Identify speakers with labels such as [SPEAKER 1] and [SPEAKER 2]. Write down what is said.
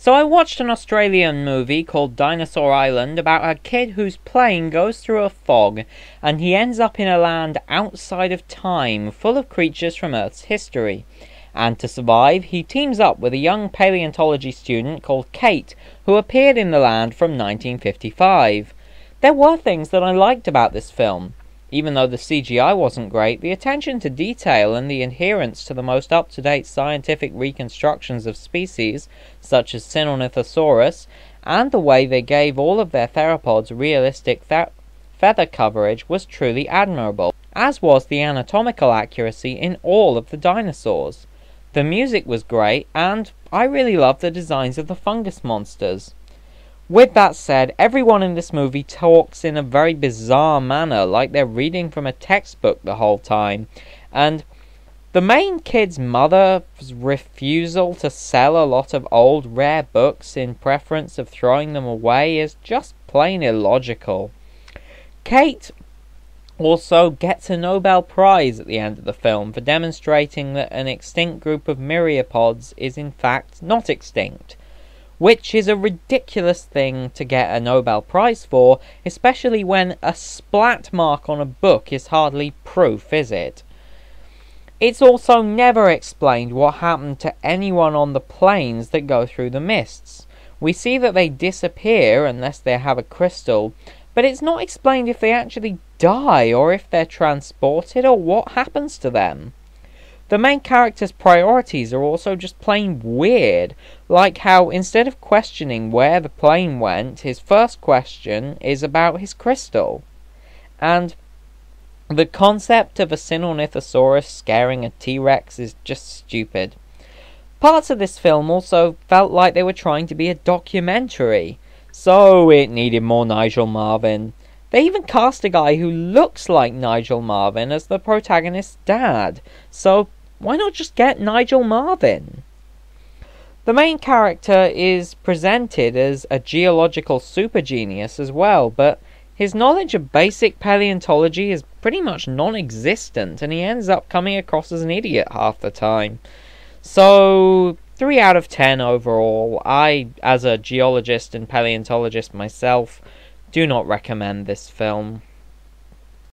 [SPEAKER 1] So I watched an Australian movie called Dinosaur Island about a kid whose plane goes through a fog and he ends up in a land outside of time, full of creatures from Earth's history. And to survive, he teams up with a young paleontology student called Kate, who appeared in the land from 1955. There were things that I liked about this film. Even though the CGI wasn't great, the attention to detail and the adherence to the most up-to-date scientific reconstructions of species, such as Sinornithosaurus, and the way they gave all of their theropods realistic feather coverage was truly admirable, as was the anatomical accuracy in all of the dinosaurs. The music was great, and I really loved the designs of the fungus monsters. With that said, everyone in this movie talks in a very bizarre manner, like they're reading from a textbook the whole time. And the main kid's mother's refusal to sell a lot of old, rare books in preference of throwing them away is just plain illogical. Kate also gets a Nobel Prize at the end of the film for demonstrating that an extinct group of myriapods is in fact not extinct, which is a ridiculous thing to get a Nobel Prize for, especially when a splat mark on a book is hardly proof, is it? It's also never explained what happened to anyone on the planes that go through the mists. We see that they disappear unless they have a crystal, but it's not explained if they actually die or if they're transported or what happens to them. The main character's priorities are also just plain weird, like how instead of questioning where the plane went, his first question is about his crystal. And the concept of a Sinornithosaurus scaring a T-Rex is just stupid. Parts of this film also felt like they were trying to be a documentary, so it needed more Nigel Marven. They even cast a guy who looks like Nigel Marven as the protagonist's dad, so why not just get Nigel Marven? The main character is presented as a geological super genius as well, but his knowledge of basic paleontology is pretty much non-existent, and he ends up coming across as an idiot half the time. So 3 out of 10 overall. I, as a geologist and paleontologist myself, do not recommend this film.